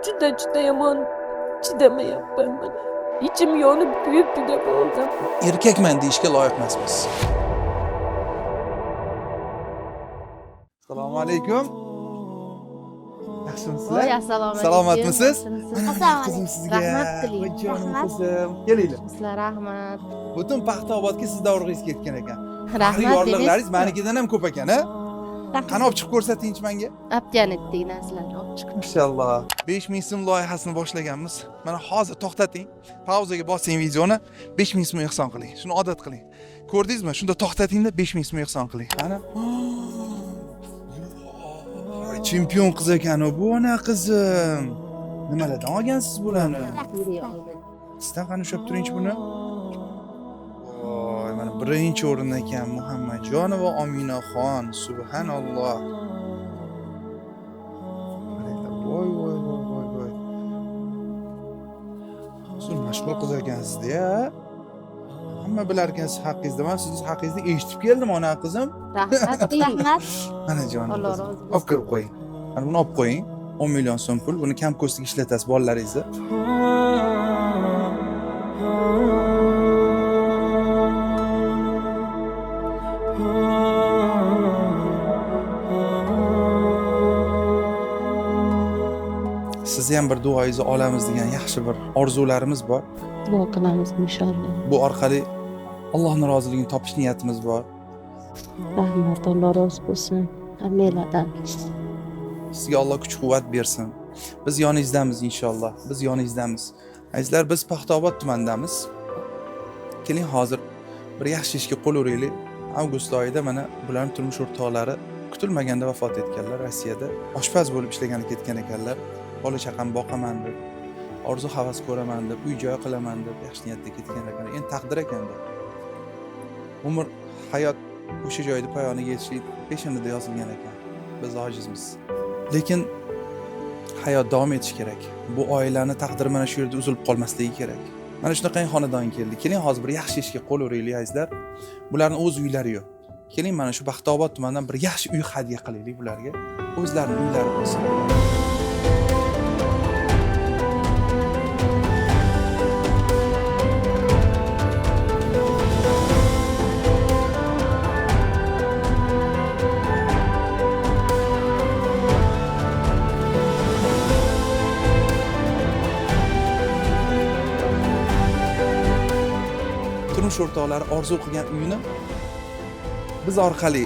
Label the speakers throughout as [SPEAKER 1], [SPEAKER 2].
[SPEAKER 1] juda yomon chidamayapman mana. İçim yonib kuyib juda bo'ldim.
[SPEAKER 2] Erkakman deyishga loyiq emasmiz. Assalomu alaykum. Yaxshimisizlar?
[SPEAKER 3] Voy, assalomu alaykum.
[SPEAKER 2] Salomatmisiz?
[SPEAKER 3] Assalomu
[SPEAKER 2] Qizim sizga.
[SPEAKER 3] Rahmat tiling.
[SPEAKER 2] Voy jonim qizim. Kelinglar.
[SPEAKER 3] Sizlar rahmat.
[SPEAKER 2] Butun Paxtaobodga siz davrig'ingiz ketgan ekan.
[SPEAKER 3] Rahmat.
[SPEAKER 2] Yorliqlaringiz menikidan ham ko'p ekan, ha? Qani olib chiqib ko'rsatingchi menga.
[SPEAKER 3] Abjanetdek narsalarni olib chiqib.
[SPEAKER 2] Inshaalloh. 5000 so'm loyihasini boshlaganmiz. Mana hozir to'xtating. Pauzaga bosing videoni. 5000 so'm ehson qiling. Shuni odat qiling. Ko'rdingizmi? Shunda to'xtatingda 5000 so'm ehson qiling. Qani? Chempion qiz ekan bu ona qizim. Nimalardan olgansiz bularni? Sizdan qani ushlab turingchi buni. Voy, mana birinchi o'rinda ekan Muhammadjonova Ominaxon. Subhanalloh. Voy. Siz mashhur qiz ekansiz-da. Hamma bilar ekansiz haqqingizda. Men siz haqqingizni eshitib keldim, ona qizim.
[SPEAKER 3] Rahmat.
[SPEAKER 2] Mana jonim.
[SPEAKER 3] Alloh rozi bo'lsin.
[SPEAKER 2] Olib kirib qo'ying. Mana buni olib qo'ying. 10 million so'm pul. Buni kam ko'stiga ishlatasiz bolalaringizni. Sizni ham bir duoyingizni olamiz degan yaxshi bir orzularimiz bor.
[SPEAKER 3] Duo qilamiz inshaalloh.
[SPEAKER 2] Bu orqali Allohning roziligini topish niyatimiz bor.
[SPEAKER 3] Rahmat, Alloh rozi bo'lsin. Hammalardan.
[SPEAKER 2] Sizga Alloh kuch-quvvat bersin. Biz yoningizdamiz inshaalloh. Biz yoningizdamiz. Azizlar, biz Paxtaobod tumanidamiz. Keling hozir bir yaxshi ishga qo'l uraylik. Avgust oyida mana bularning turmush o'rtoqlari kutilmaganda vafot etganlar Rossiyada. Oshpaz bo'lib ishlagani ketgan ekanlar. Bola chaqam boqaman deb, orzu havas ko'raman deb, uy-joy qilaman deb yaxshi niyatda ketgan ekan. Endi taqdir ekanda. Umr, hayot o'sha joyda poyoniga yetishi peshinida yozilgan ekan. Biz ojizmiz. Lekin hayot davom etishi kerak. Bu oilani taqdiri mana shu yerda uzilib qolmasligi kerak. Mana shunday xonadon keldi. Keling hozir bir yaxshi ishga qo'l uraylik azizlar. Bularning o'z uylari yo'q. Keling mana shu Paxtaobod tumanidan bir yaxshi uy hadya qilaylik bularga. O'zlarining uylari bo'lsin. Turmush o'rtoqlari orzu qilgan uyini biz orqali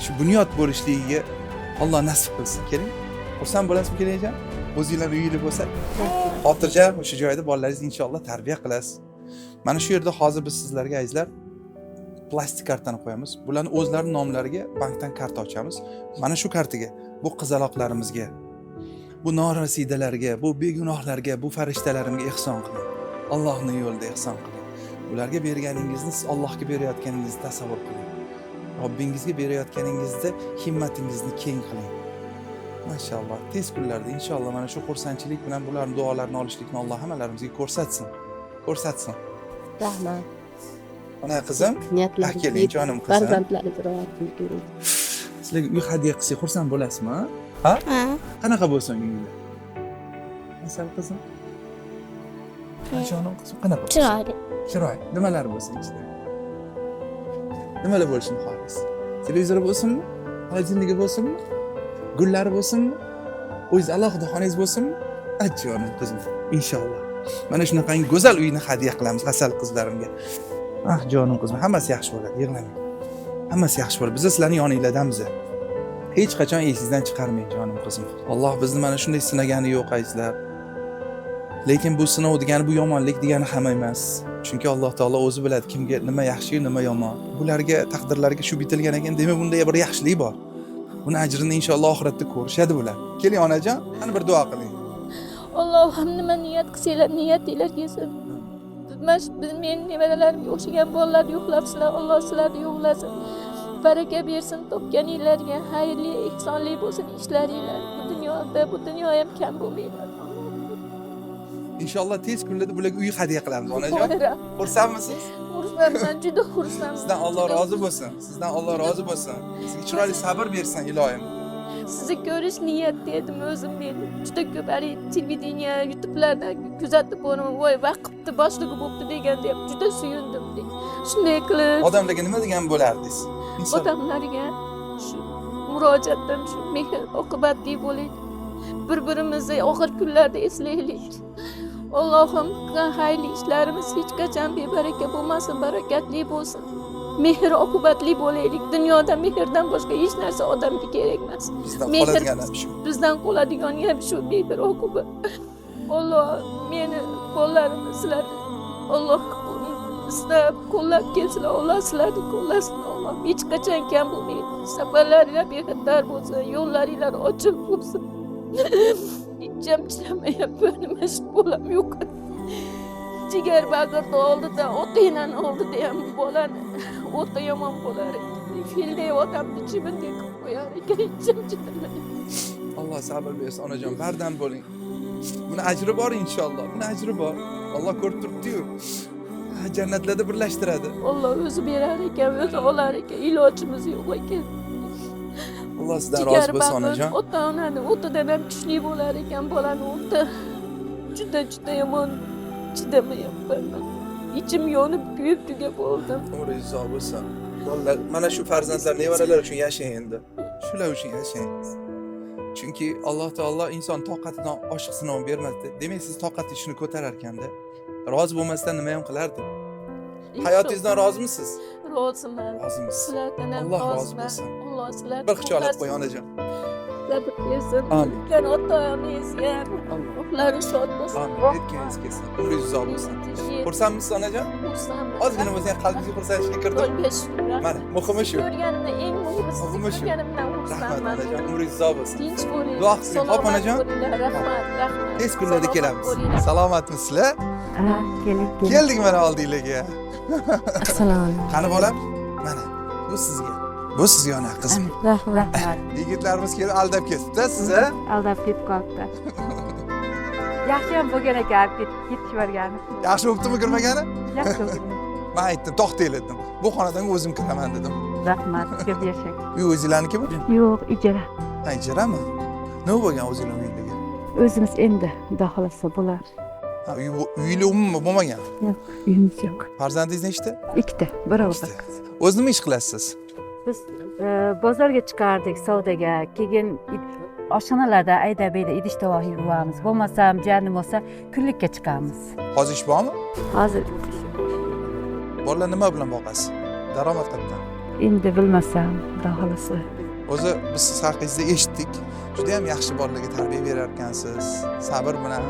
[SPEAKER 2] shu bunyod bo'lishligiga Alloh nasib qilsin. Keling. Xursand bo'lasizmi kelinjon? O'zingizlar uyinglar bo'lsa, xotirjam o'sha joyda bolalaringizni inshaalloh tarbiya qilasiz. Mana shu yerda hozir biz sizlarga azizlar plastik kartani qo'yamiz. Bularning o'zlarining nomlariga bankdan karta ochamiz. Mana shu kartaga bu qizaloqlarimizga, bu norasidalarga, bu begunohlarga, bu farishtalarimga ehson qiling. Allohning yo'lida ehson qiling. Ularga berganingizni siz Allohga berayotganingizni tasavvur qiling. Robbingizga berayotganingizda himmatingizni keng qiling. Mashalloh, tez kunlarda inshaalloh mana shu xursandchilik bilan bularning duolarini olishlikni Alloh hammalarimizga ko'rsatsin. Ko'rsatsin.
[SPEAKER 3] Rahmat.
[SPEAKER 2] Ona qizim, keling jonim qizim.
[SPEAKER 3] Farzandlaringiz rohatini ko'ring.
[SPEAKER 2] Sizlarga uy hadya qilsak xursand bo'lasizmi? Ha? Qanaqa bo'lsin uyinglar? Asal qizim. Jonim qizim, qanaqa? Chiroyli. Nimalar bo'lsin ichida? Nimalar bo'lishini xohlaysiz? Televizor bo'lsinmi? Xolodilnigi bo'lsinmi? Gullari bo'lsinmi? O'zingiz alohida xonangiz bo'lsinmi? Ajonim qizim, inshaalloh. Mana shunaqangi go'zal uyni hadya qilamiz asal qizlarimga. Jonim qizim, hammasi yaxshi bo'ladi, yig'lamang. Hammasi yaxshi bo'ladi. Biz sizlarning yoninglardamiz. Hech qachon esingizdan chiqarmang jonim qizim. Alloh bizni mana shunday sinagani yo'q azizlar. Lekin bu sinov degani bu yomonlik degani ham emas. Chunki Alloh taolo o'zi biladi kimga nima yaxshi, nima yomon. Bularga taqdirlarga shu bitilgan ekan, demak bunda bir yaxshilik bor. Buni ajrini inshaalloh oxiratda ko'rishadi bular. Keling onajon, qani bir duo qiling.
[SPEAKER 1] Allohim nima niyat qilsanglar niyatinglar kelsin. Men nevaralarimga o'xshagan bolalar yo'qlabsizlar, Alloh sizlarni yo'qlasin. Baraka bersin, topganinglarga xayrli, ihsonli bo'lsin ishlaringlar. Bu dunyo ham kam bo'lmaydi.
[SPEAKER 2] İnşallah tez kunlarda bularga uy hadya qilamiz onajon. Xursandmisiz?
[SPEAKER 1] Xursandman, juda xursandman.
[SPEAKER 2] Sizdan Alloh rozi bo'lsin. Sizdan Alloh rozi bo'lsin. Sizga chiroyli sabr bersin ilohim.
[SPEAKER 1] Sizni ko'rish niyatida edim o'zim men. Juda ko'p televideniya, YouTube'lardan kuzatib boraman. Voy, vaqtni boshlig'i bo'pti deganda ham juda suyundim. Shunday qilib
[SPEAKER 2] Odamlarga nima degan bo'lardingiz? Inson
[SPEAKER 1] odamlarga shu murojaatdan shu mehr oqibatli bo'laylik. Bir-birimizni oxir kunlarda eslaylik. Allohim qilgan xayrli ishlarimiz hech qachon bebaraka bo'lmasin, barakatli bo'lsin. Mehr oqibatli bo'laylik. Dunyoda mehrdan boshqa hech narsa odamga kerak emas.
[SPEAKER 2] bizdan
[SPEAKER 1] Mehr
[SPEAKER 2] qoladigan ham shu.
[SPEAKER 1] bizdan qoladigan ham shu mehr oqibat. Alloh meni qo'llarimni sizlar Alloh istab qo'llab kelsinlar, Alloh sizlarni qo'llasin. Alloh hech qachon kam bo'lmaydi. Safarlaringlar bexatar bo'lsin, yo'llaringlar ochiq bo'lsin. Hecham chidamayapman, nima ish bo'lam yo'q. Jigar bag'irni oldida, ota-enani oldida ham bolani o'ta yomon bo'lar. Filday otamni chibinday qilib qo'yar ekan, hecham chidamayapman.
[SPEAKER 2] Alloh sabr bersin onajon, bardam bo'ling. Buni ajri bor inshaalloh. Buni ajri bor. Alloh ko'rib turibdi-yu. Jannatlarda birlashtiradi.
[SPEAKER 1] Alloh o'zi berar ekan, o'zi olar ekan, ilojimiz yo'q ekan.
[SPEAKER 2] Alloh sizdan rozi bo'lsin onajon.
[SPEAKER 1] Ota-onani o'tidan ham kuchli bo'lar ekan, bolani o'ti. Juda yomon chidamayapman. Ichim yonib kuyib tugab bo'ldim.
[SPEAKER 2] Umringiz uzoq bo'lsin. Bolalar, mana shu farzandlar, nevaralar uchun yashang endi. Shular uchun yashang. Chunki Alloh taolo inson toqatidan oshiq sinov bermasdi. Demak, siz toqat ishini ko'tarar ekanda. Rozi bo'lmasdan nima ham qilardi? Hayotingizdan rozimisiz?
[SPEAKER 1] Roziman.
[SPEAKER 2] Rozimisiz.
[SPEAKER 1] Sizlardan ham
[SPEAKER 2] Alloh rozi
[SPEAKER 1] roziman.
[SPEAKER 2] bo'lsin.
[SPEAKER 1] Alloh sizlarni
[SPEAKER 2] Bir xijolat qo'y onajon.
[SPEAKER 1] sabr bersin.
[SPEAKER 2] Amin.
[SPEAKER 1] O'tgan ota-onangizga ruhlari shod bo'lsin.
[SPEAKER 2] Amin. Yetganingiz kelsin. Umringiz uzoq bo'lsin. Xursandmisiz onajon?
[SPEAKER 1] Xursandman.
[SPEAKER 2] Ozgina bo'lsa ham qalbingizga xursandchilik kirdi.
[SPEAKER 1] Xudoga shukur.
[SPEAKER 2] Mana, muhimi shu.
[SPEAKER 1] Ko'rganimdan eng muhimi
[SPEAKER 2] Muhimi
[SPEAKER 1] sizni
[SPEAKER 2] shu.
[SPEAKER 1] ko'rganimdan
[SPEAKER 2] Rahmat
[SPEAKER 1] xursandman.
[SPEAKER 2] onajon. Umringiz uzoq bo'lsin.
[SPEAKER 1] Tinch bo'ling.
[SPEAKER 2] Duo qilsin. Hop, onajon.
[SPEAKER 1] bo'ling. Rahmat.
[SPEAKER 2] Tez kunlarda
[SPEAKER 1] Salomat
[SPEAKER 2] kelamiz.
[SPEAKER 1] bo'linglar.
[SPEAKER 2] Salomatmisizlar?
[SPEAKER 3] Keling.
[SPEAKER 2] Keldik mana oldinglarga.
[SPEAKER 3] Assalomu alaykum.
[SPEAKER 2] Qani bolam? Mana, bu sizga. Bu sizga ona qizim.
[SPEAKER 3] Rahmat.
[SPEAKER 2] Yigitlarimiz kelib aldab ketibdi sizni.
[SPEAKER 3] Aldab ketib qolibdi. Yaxshi ham bo'lgan ekan, ketib yuborgani.
[SPEAKER 2] Yaxshi o'pdimi kirmagani?
[SPEAKER 3] Yaxshi bo'lgan.
[SPEAKER 2] Men aytdim, to'xtanglar dedim. Bu xonadonga o'zim kiraman dedim.
[SPEAKER 3] Rahmat, ko'p yashang.
[SPEAKER 2] Uy o'zinglarnikimi?
[SPEAKER 3] Yo'q, ijara.
[SPEAKER 2] Ha, ijarami? Nima bo'lgan o'zinglar uyinglarga?
[SPEAKER 3] O'zimiz endi xudo xolasa bo'lar.
[SPEAKER 2] Ha, uyli umuman bo'lmagan.
[SPEAKER 3] Yo'q, uyimiz yo'q.
[SPEAKER 2] Farzandingiz nechta?
[SPEAKER 3] Ikkita, bir o'g'il.
[SPEAKER 2] O'z nima ish qilasiz?
[SPEAKER 3] Biz bozorga chiqardik savdoga, keyin oshxonalarda ayda-bayda idish tovoq yuvamiz. Bo'lmasam, jarnim bo'lsa, kunlikka chiqamiz.
[SPEAKER 2] Hozir ish bormi?
[SPEAKER 3] Hozir
[SPEAKER 2] Bolalar nima bilan boqasiz? Daromad qayerdan?
[SPEAKER 3] endi bilmasam, xudo xolasa.
[SPEAKER 2] O'zi biz siz haqingizda eshitdik. Juda ham yaxshi bolalarga tarbiya berar ekansiz. Sabr bilan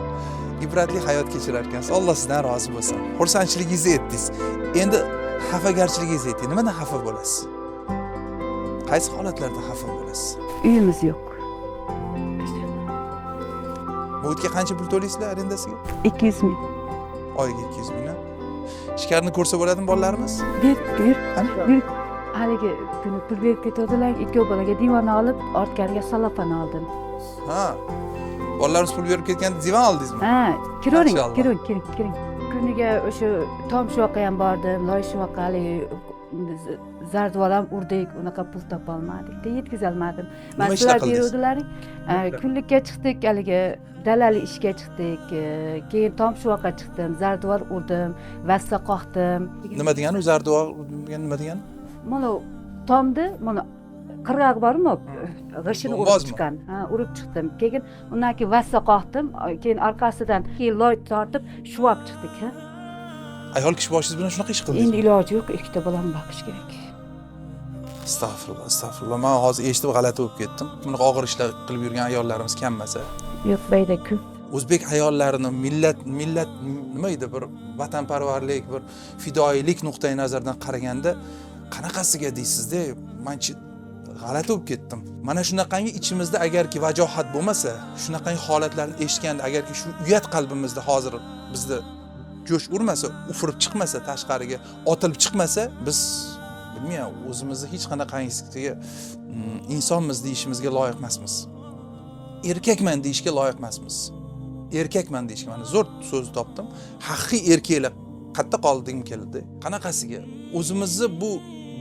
[SPEAKER 2] ibratli hayot kechirar ekansiz. Alloh sizdan rozi bo'lsin. Xursandchiligingizni aytdingiz. Endi xafagarchiligingizni ayting. Nimadan xafa bo'lasiz? Qaysi holatlarda xafa bo'lasiz?
[SPEAKER 3] Uyimiz yo'q.
[SPEAKER 2] Mudga qancha pul to'laysizlar arendasiga?
[SPEAKER 3] 200 ming.
[SPEAKER 2] Oyiga 200 ming. Ishkarni ko'rsa bo'ladimi bolalarimiz?
[SPEAKER 3] Yur. Haligi kuni pul berib ketadilar, ikkov bolaga divorni olib, ortganiga salofan oldim.
[SPEAKER 2] Ha. Bolalarimiz pul berib ketganda divan oldingizmi?
[SPEAKER 3] Ha, kiring,
[SPEAKER 2] Mashalloh.
[SPEAKER 3] kiring. Kuniga o'sha tom shuvoqqa ham bordim, loy shuvoqqali zarduval ham urdik, unaqa pul topolmadik. Yetkazolmadim.
[SPEAKER 2] Nima ishlar qildingiz?
[SPEAKER 3] beruvdilaring. Kunlikka chiqdik, haligi dalali ishga chiqdik. Keyin tom shuvoqqa chiqdim, zarduval urdim, vassa qoqdim.
[SPEAKER 2] Nima degani? Zarduo nima degani?
[SPEAKER 3] Mana tomni, mana qirg'oq bormi? G'ishini urib
[SPEAKER 2] Bo'g'ozmi?
[SPEAKER 3] chiqqan. Ha, urib chiqdim. Keyin undan keyin vassa qoqdim, keyin orqasidan keyin loy tortib shuvab chiqdik, ha.
[SPEAKER 2] Ayol kishi boshingiz bilan shunaqa ish
[SPEAKER 3] Endi
[SPEAKER 2] qildingiz.
[SPEAKER 3] iloji yo'q, ikkita bolam boqish kerak.
[SPEAKER 2] Astag'firulloh, astag'firulloh. Men hozir eshitib g'alati bo'lib ketdim. Bunaqa og'ir ishlar qilib yurgan ayollarimiz kam emas.
[SPEAKER 3] Yo'q, bayda ko'p.
[SPEAKER 2] O'zbek ayollarini millat nima edi, bir vatanparvarlik, bir fidoyilik nuqtai nazaridan qaraganda qanaqasiga deysizda, menchi g'alati bo'lib ketdim. Mana shunaqangi ichimizda agarki vajohat bo'lmasa, shunaqangi holatlarni eshitganda agarki shu uyat qalbimizda hozir bizda jo'sh urmasa, ufurib chiqmasa, tashqariga otilib chiqmasa, biz bilmayman, o'zimizni hech qanaqasiga insonmiz deyishimizga loyiq emasmiz. Erkakman deyishga loyiq emasmiz. Erkakman deyishga mana zo'r so'z topdim. Haqiqiy erkaklar qayerda qoldim keldi. Qanaqasiga o'zimizni bu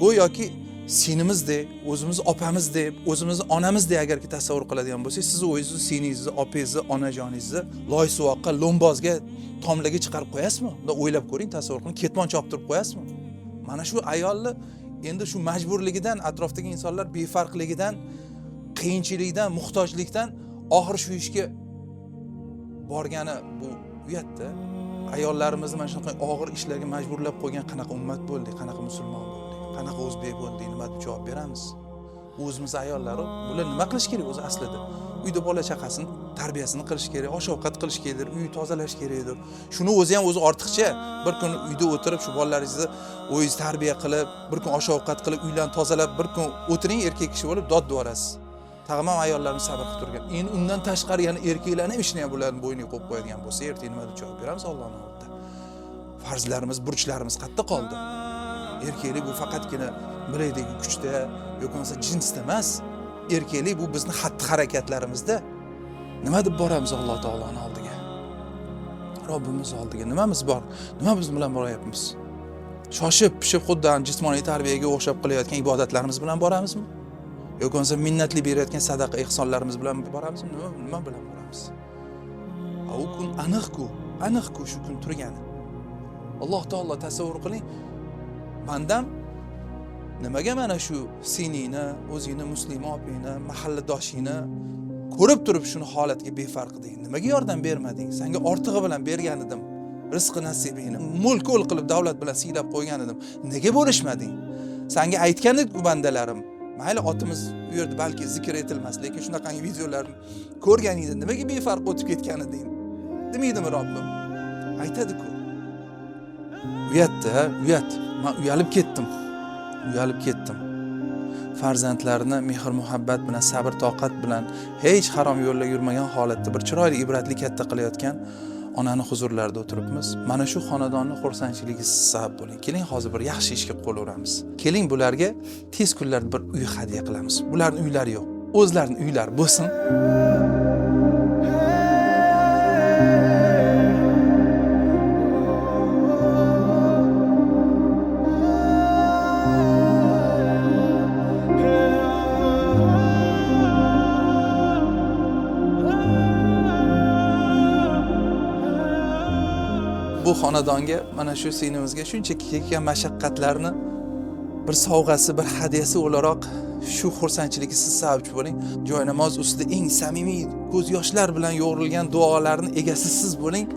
[SPEAKER 2] go'yoki singlimizdek, o'zimiz opamizdek, o'zimizni onamizdek agarki tasavvur qiladigan bo'lsak, siz o'zingizni singlingizni, opangizni, onajoningizni loy suvoqqa, lo'mbozga, tomlarga chiqarib qo'yasizmi? Unda o'ylab ko'ring, tasavvur qiling, ketmon choptirib qo'yasizmi? Mana shu ayolni endi shu majburligidan, atrofdagi insonlar befarqligidan, qiyinchilikdan, muhtojlikdan oxir shu ishga borgani bu uyatda. Ayollarimizni mana shunaqa og'ir ishlarga majburlab qo'ygan qanaqa ummat bo'ldik, qanaqa musulmon bo'ldik, qanaqa o'zbek bo'ldik, nima deb javob beramiz? O'zimiz ayollari bular nima qilish kerak o'zi aslida? Uyda bola chaqasini tarbiyasini qilish kerak, osh-ovqat qilish kerak, uy tozalash kerakdir. Shuni o'zi ham o'zi ortiqcha. Bir kun uyda o'tirib shu bolalaringizni o'zingiz tarbiya qilib, bir kun osh-ovqat qilib, uylarni tozalab, bir kun o'tiring erkak kishi bo'lib dod duvorasiz. Tag'amam ayollarimiz sabr qilib turgan. Endi undan tashqari yana erkaklarning ishini ham bularni bo'yniga qo'yib qo'yadigan bo'lsa, ertaga nima deb javob beramiz Allohning oldida? Farzlarimiz, burchlarimiz qayerda qoldi? Erkaklik bu faqatgina bilaydagi kuchda yoki bo'lmasa jinsda emas. Erkaklik bu bizning xatti-harakatlarimizda. Nima deb boramiz Alloh taoloning oldiga? Robbimiz oldiga nimamiz bor? Nima biz bilan boryapmiz? Shoshib, pishib xuddi jismoniy tarbiyaga o'xshab qilayotgan ibodatlarimiz bilan boramizmi? Yoki bo'lmasa minnatli berayotgan sadaqa ehsonlarimiz bilan boramizmi? Nima bilan boramiz? U kun aniq-ku shu kun turgani. Alloh taolo tasavvur qiling, bandam nimaga mana shu seningni, o'zingni musulmon opangni, mahalladoshingni ko'rib turib shuni holatga befarq eding? Nimaga yordam bermading? Senga ortig'i bilan bergan edim. Rizqi nasibingni mo'l-ko'l qilib davlat bilan siylab qo'ygan edim. Nega bo'lishmading? Senga aytgan-ku bandalarim. Mayli otimiz u yerda balki zikr etilmas, lekin shunaqangi videolarni ko'rganingda nimaga befarq o'tib ketgan eding? Demaydimi Robbim? Aytadi-ku. Uyat. Men uyalib ketdim. Farzandlarni mehr muhabbat bilan, sabr toqat bilan, hech harom yo'lda yurmagan holatda bir chiroyli ibratli katta qilayotgan onani huzurlarida o'tiribmiz. Mana shu xonadonning xursandchiligiga siz sabab bo'ling. Keling hozir bir yaxshi ishga qo'l uramiz. Keling bularga tez kunlarda bir uy hadya qilamiz. Bularning uylari yo'q. O'zlarining uylari bo'lsin. Bu xonadonga mana shu singlingizga shunchaki chekkan mashaqqatlarni bir sovg'asi, bir hadyasi o'laroq shu xursandchilikka siz sababchi bo'ling. Joy namoz ustida eng samimiy ko'z yoshlar bilan yo'g'rilgan duolarning egasi siz bo'ling.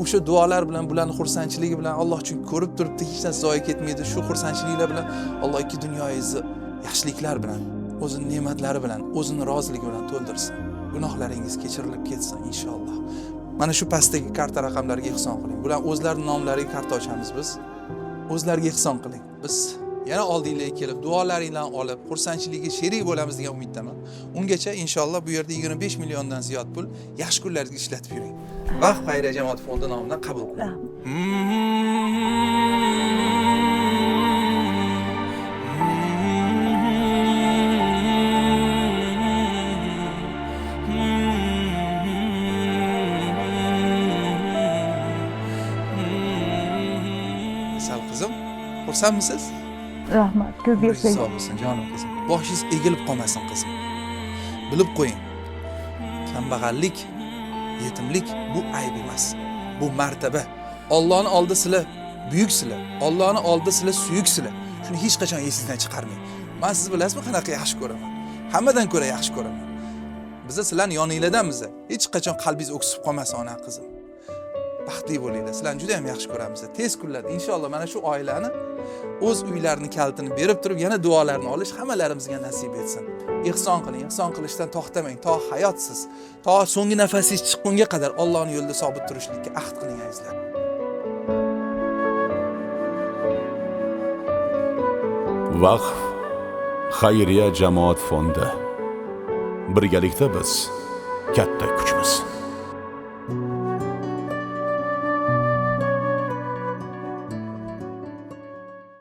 [SPEAKER 2] O'sha duolar bilan, bularning xursandchiligi bilan Alloh chunki ko'rib turibdi, hech narsa zoya ketmaydi. Shu xursandchiliklar bilan Alloh ikki dunyoingizni yaxshiliklar bilan, o'zining ne'matlari bilan, o'zining roziligi bilan to'ldirsin. Gunohlaringiz kechirilib ketsin inshaalloh. Mana shu pastdagi karta raqamlariga ehson qiling. Bular o'zlarining nomlariga karta ochamiz biz. O'zlariga ehson qiling. Biz yana oldinglarga kelib, duolaringlarni olib, xursandchilikka sherik bo'lamiz degan umiddaman. Ungacha inshaalloh bu yerda 25 milliondan ziyod pul yaxshi kunlaringizga ishlatib yuring. Vaqf xayriya jamoat fondi nomidan qabul qiling. Qizim, xursandmisiz?
[SPEAKER 3] Rahmat, ko'p yashang.
[SPEAKER 2] Sog' bo'lsin jonim qizim. Boshingiz egilib qolmasin qizim. Bilib qo'ying. Kambag'allik, yetimlik bu ayb emas. Bu martaba. Allohning oldida sizlar buyuksizlar. Allohning oldida sizlar suyuksizlar. Shuni hech qachon esingizdan chiqarmang. Men siz bilasizmi qanaqa yaxshi ko'raman? Hammadan ko'ra yaxshi ko'raman. Biz sizlarning yoningizlardamiz. Hech qachon qalbingiz o'ksib qolmasin ona qizim. Baxtli bo'linglar. Sizlarni juda ham yaxshi ko'ramiz. Tez kunlarda inshaalloh mana shu oilani o'z uylarining kalitini berib turib, yana duolarni olish hammalarimizga nasib etsin. Ehson qiling, ehson qilishdan to'xtamang. To hayotsiz, to so'nggi nafasingiz chiqqunga qadar Allohning yo'lida sobit turishlikka ahd qiling azizlar.
[SPEAKER 4] Vaqf xayriya jamoat fondi. Birgalikda biz katta kuchmiz.